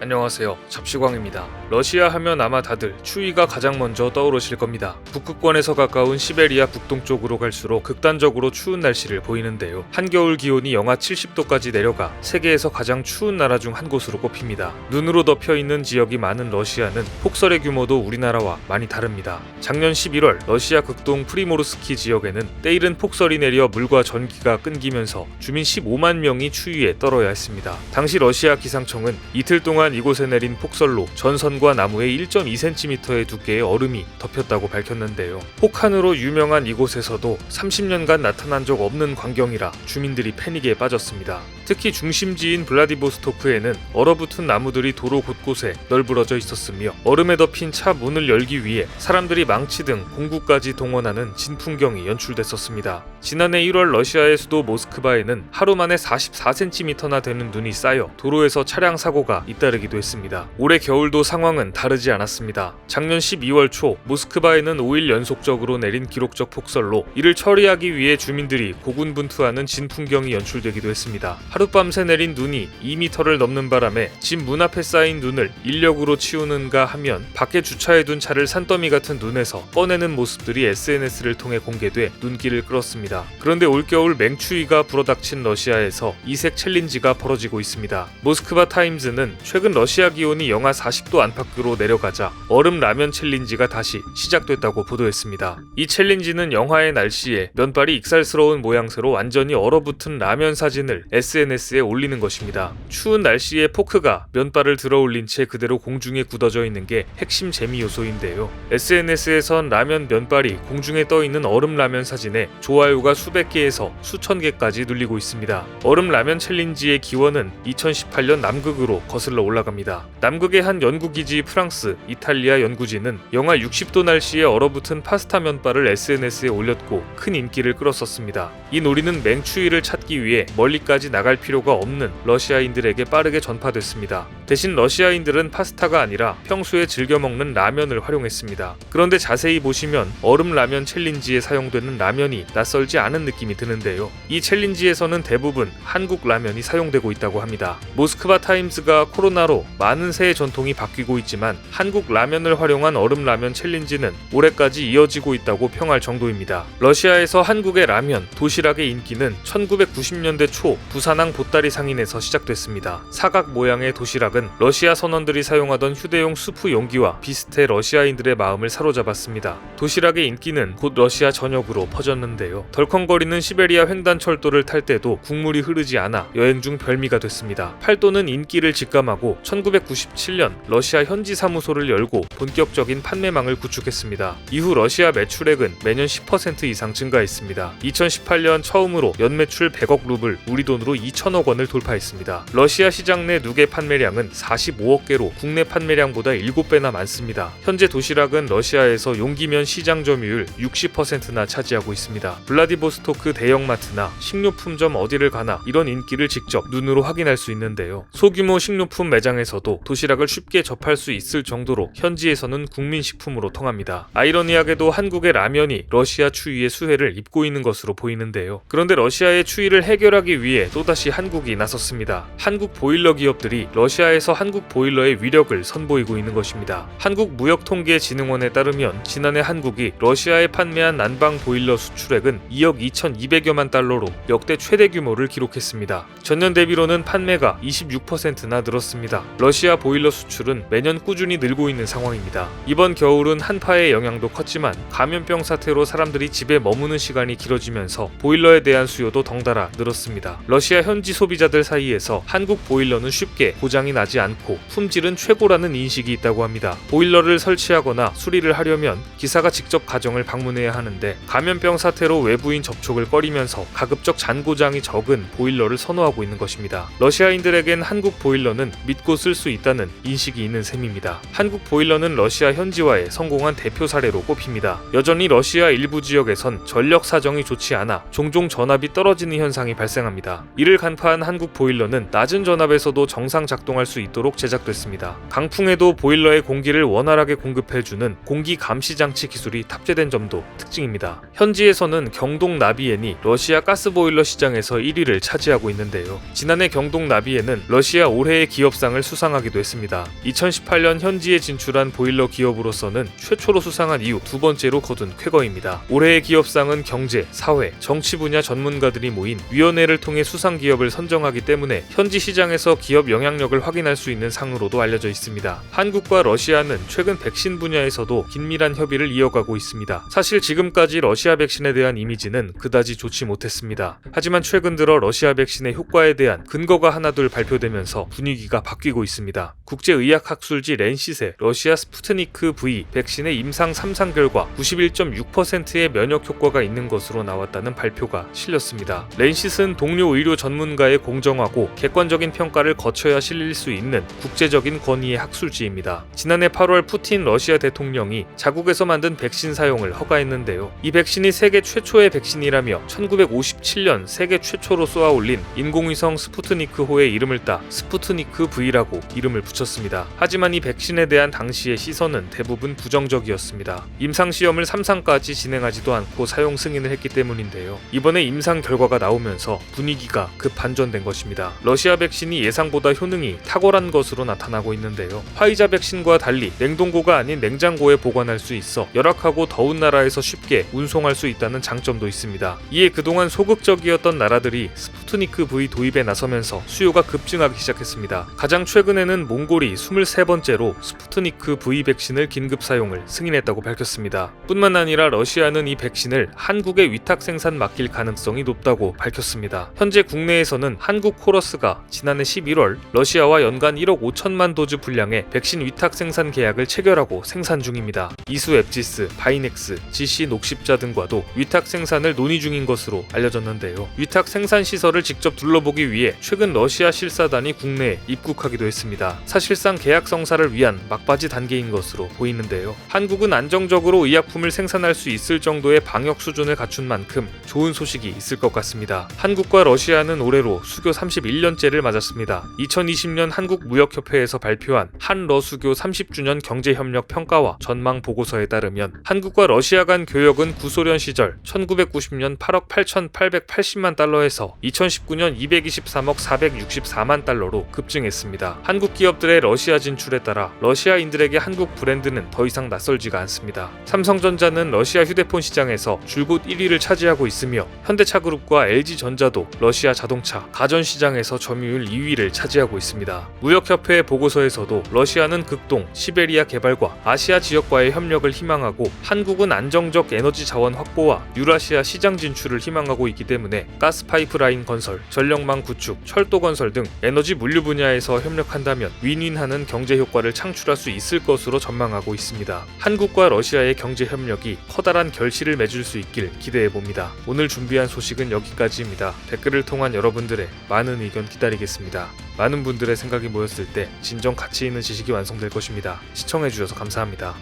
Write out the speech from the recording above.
안녕하세요. 잡시광입니다. 러시아 하면 아마 다들 추위가 가장 먼저 떠오르실 겁니다. 북극권에서 가까운 시베리아 북동쪽으로 갈수록 극단적으로 추운 날씨를 보이는데요. 한겨울 기온이 영하 70도까지 내려가 세계에서 가장 추운 나라 중 한 곳으로 꼽힙니다. 눈으로 덮여 있는 지역이 많은 러시아는 폭설의 규모도 우리나라와 많이 다릅니다. 작년 11월 러시아 극동 프리모르스키 지역에는 때이른 폭설이 내려 물과 전기가 끊기면서 주민 15만 명이 추위에 떨어야 했습니다. 당시 러시아 기상청은 이틀 동안 이곳에 내린 폭설로 전선과 나무에 1.2cm의 두께의 얼음이 덮였다고 밝혔는데요. 혹한으로 유명한 이곳에서도 30년간 나타난 적 없는 광경이라 주민들이 패닉에 빠졌습니다. 특히 중심지인 블라디보스토크에는 얼어붙은 나무들이 도로 곳곳에 널브러져 있었으며 얼음에 덮인 차 문을 열기 위해 사람들이 망치 등 공구까지 동원하는 진풍경이 연출됐었습니다. 지난해 1월 러시아의 수도 모스크바에는 하루 만에 44cm나 되는 눈이 쌓여 도로에서 차량 사고가 잇따르기도 했습니다. 올해 겨울도 상황은 다르지 않았습니다. 작년 12월 초 모스크바에는 5일 연속적으로 내린 기록적 폭설로 이를 처리하기 위해 주민들이 고군분투하는 진풍경이 연출되기도 했습니다. 하룻밤새 내린 눈이 2m를 넘는 바람에 집 문 앞에 쌓인 눈을 인력으로 치우는가 하면 밖에 주차해둔 차를 산더미 같은 눈에서 꺼내는 모습들이 SNS를 통해 공개돼 눈길을 끌었습니다. 그런데 올겨울 맹추위가 불어닥친 러시아에서 이색 챌린지가 벌어지고 있습니다. 모스크바 타임즈는 최근 러시아 기온이 영하 40도 안팎으로 내려가자 얼음 라면 챌린지가 다시 시작됐다고 보도했습니다. 이 챌린지는 영하의 날씨에 면발이 익살스러운 모양새로 완전히 얼어붙은 라면 사진을 SNS에 올리는 것입니다. 추운 날씨에 포크가 면발을 들어올린 채 그대로 공중에 굳어져 있는 게 핵심 재미 요소인데요. SNS에선 라면 면발이 공중에 떠있는 얼음 라면 사진에 좋아요가 수백 개에서 수천 개까지 눌리고 있습니다. 얼음 라면 챌린지의 기원은 2018년 남극으로 거슬러 올라갑니다. 남극의 한 연구기지 프랑스, 이탈리아 연구진은 영하 60도 날씨에 얼어붙은 파스타 면발을 SNS에 올렸고 큰 인기를 끌었었습니다. 이 놀이는 맹추위를 찾기 위해 멀리까지 나갈 필요가 없는 러시아인들에게 빠르게 전파됐습니다. 대신 러시아인들은 파스타가 아니라 평소에 즐겨 먹는 라면을 활용했습니다. 그런데 자세히 보시면 얼음 라면 챌린지에 사용되는 라면이 낯설지 않은 느낌이 드는데요. 이 챌린지에서는 대부분 한국 라면이 사용되고 있다고 합니다. 모스크바 타임즈가 코로나로 많은 새해 전통이 바뀌고 있지만 한국 라면을 활용한 얼음 라면 챌린지는 올해까지 이어지고 있다고 평할 정도입니다. 러시아에서 한국의 라면, 도시락의 인기는 1990년대 초 부산항 보따리 상인에서 시작됐습니다. 사각 모양의 도시락은 러시아 선원들이 사용하던 휴대용 수프 용기와 비슷해 러시아인들의 마음을 사로잡았습니다. 도시락의 인기는 곧 러시아 전역으로 퍼졌는데요. 덜컹거리는 시베리아 횡단철도를 탈 때도 국물이 흐르지 않아 여행 중 별미가 됐습니다. 팔도는 인기를 직감하고 1997년 러시아 현지 사무소를 열고 본격적인 판매망을 구축했습니다. 이후 러시아 매출액은 매년 10% 이상 증가했습니다. 2018년 처음으로 연매출 100억 루블, 우리 돈으로 2천억 원을 돌파했습니다. 러시아 시장 내 누계 판매량은 45억 개로 국내 판매량보다 7배나 많습니다. 현재 도시락은 러시아에서 용기면 시장 점유율 60%나 차지하고 있습니다. 블라디보스토크 대형마트나 식료품점 어디를 가나 이런 인기를 직접 눈으로 확인할 수 있는데요. 소규모 식료품 매장에서도 도시락을 쉽게 접할 수 있을 정도로 현지에서는 국민식품으로 통합니다. 아이러니하게도 한국의 라면이 러시아 추위의 수혜를 입고 있는 것으로 보이는데요. 그런데 러시아의 추위를 해결하기 위해 또다시 한국이 나섰습니다. 한국 보일러 기업들이 러시아에서 한국 보일러의 위력을 선보이고 있는 것입니다. 한국무역통계진흥원에 따르면 지난해 한국이 러시아에 판매한 난방 보일러 수출액은 2억 2,200여만 달러로 역대 최대 규모를 기록했습니다. 전년 대비로는 판매가 26%나 늘었습니다. 러시아 보일러 수출은 매년 꾸준히 늘고 있는 상황입니다. 이번 겨울은 한파의 영향도 컸지만 감염병 사태로 사람들이 집에 머무는 시간이 길어지면서 보일러에 대한 수요도 덩달아 늘었습니다. 러시아 현지 소비자들 사이에서 한국 보일러는 쉽게 고장이 나지 않고 품질은 최고라는 인식이 있다고 합니다. 보일러를 설치하거나 수리를 하려면 기사가 직접 가정을 방문해야 하는데 감염병 사태로 외부인 접촉을 꺼리면서 가급적 잔고장이 적은 보일러를 선호하고 있는 것입니다. 러시아인들에겐 한국 보일러는 믿고 쓸 수 있다는 인식이 있는 셈입니다. 한국 보일러는 러시아 현지화에 성공한 대표 사례로 꼽힙니다. 여전히 러시아 일부 지역에선 전력 사정이 좋지 않아 종종 전압이 떨어지는 현상이 발생합니다. 이를 간파한 한국 보일러는 낮은 전압에서도 정상 작동할 수 수 있도록 제작됐습니다. 강풍에도 보일러에 공기를 원활하게 공급해주는 공기 감시 장치 기술이 탑재된 점도 특징입니다. 현지에서는 경동 나비엔이 러시아 가스보일러 시장에서 1위를 차지하고 있는데요. 지난해 경동 나비엔은 러시아 올해의 기업상을 수상하기도 했습니다. 2018년 현지에 진출한 보일러 기업으로서는 최초로 수상한 이후 두 번째로 거둔 쾌거입니다. 올해의 기업상은 경제, 사회, 정치 분야 전문가들이 모인 위원회를 통해 수상 기업을 선정하기 때문에 현지 시장에서 기업 영향력을 확인할 수 있는 상으로도 알려져 있습니다. 한국과 러시아는 최근 백신 분야에서도 긴밀한 협의를 이어가고 있습니다. 사실 지금까지 러시아 백신에 대한 이미지는 그다지 좋지 못했습니다. 하지만 최근 들어 러시아 백신의 효과에 대한 근거가 하나둘 발표되면서 분위기가 바뀌고 있습니다. 국제의학학술지 렌시스의 러시아 스푸트니크 V 백신의 임상 3상 결과 91.6%의 면역 효과가 있는 것으로 나왔다는 발표가 실렸습니다. 렌시스는 동료 의료 전문가의 공정하고 객관적인 평가를 거쳐야 실릴 수 있는 국제적인 권위의 학술지입니다. 지난해 8월 푸틴 러시아 대통령이 자국에서 만든 백신 사용을 허가했는데요. 이 백신이 세계 최초의 백신이라며 1957년 세계 최초로 쏘아올린 인공위성 스푸트니크호의 이름을 따 스푸트니크 V라고 이름을 붙였습니다. 하지만 이 백신에 대한 당시의 시선은 대부분 부정적이었습니다. 임상시험을 3상까지 진행하지도 않고 사용 승인을 했기 때문인데요. 이번에 임상 결과가 나오면서 분위기가 급 반전된 것입니다. 러시아 백신이 예상보다 효능이 탁월한 것으로 나타나고 있는데요. 화이자 백신과 달리 냉동고가 아닌 냉장고에 보관할 수 있어 열악하고 더운 나라에서 쉽게 운송할 수 있다는 장점도 있습니다. 이에 그동안 소극적이었던 나라들이 스푸트니크 V 도입에 나서면서 수요가 급증하기 시작했습니다. 가장 최근에는 몽골이 23번째로 스푸트니크 V 백신을 긴급 사용을 승인했다고 밝혔습니다. 뿐만 아니라 러시아는 이 백신을 한국에 위탁 생산 맡길 가능성이 높다고 밝혔습니다. 현재 국내에서는 한국 코러스가 지난해 11월 러시아와 연간 1억 5천만 도즈 분량의 백신 위탁 생산 계약을 체결하고 생산 중입니다. 이수 앱지스, 바이넥스, GC 녹십자 등과도 위탁 생산을 논의 중인 것으로 알려졌는데요. 위탁 생산 시설을 직접 둘러보기 위해 최근 러시아 실사단이 국내에 입국하기도 했습니다. 사실상 계약 성사를 위한 막바지 단계인 것으로 보이는데요. 한국은 안정적으로 의약품을 생산할 수 있을 정도의 방역 수준을 갖춘 만큼 좋은 소식이 있을 것 같습니다. 한국과 러시아는 올해로 수교 31년째를 맞았습니다. 2020년 한국무역협회에서 발표한 한러수교 30주년 경제협력 평가와 전망 보고서에 따르면 한국과 러시아 간 교역은 구소련 시절 1990년 8억 8,880만 달러에서 2019년 223억 464만 달러로 급증했습니다. 한국 기업들의 러시아 진출에 따라 러시아인들에게 한국 브랜드는 더 이상 낯설지가 않습니다. 삼성전자는 러시아 휴대폰 시장에서 줄곧 1위를 차지하고 있으며 현대차그룹과 LG전자도 러시아 자동차, 가전시장에서 점유율 2위를 차지하고 있습니다. 무역협회의 보고서에서도 러시아는 극동, 시베리아 개발과 아시아 지역과의 협력을 희망하고 한국은 안정적 에너지 자원 확보와 유라시아 시장 진출을 희망하고 있기 때문에 가스파이프라인 건설, 전력망 구축, 철도 건설 등 에너지 물류 분야에서 협력한다면 윈윈하는 경제 효과를 창출할 수 있을 것으로 전망하고 있습니다. 한국과 러시아의 경제 협력이 커다란 결실을 맺을 수 있길 기대해봅니다. 오늘 준비한 소식은 여기까지입니다. 댓글을 통한 여러분들의 많은 의견 기다리겠습니다. 많은 분들의 생각이 모였을 때 진정 가치 있는 지식이 완성될 것입니다. 시청해주셔서 감사합니다.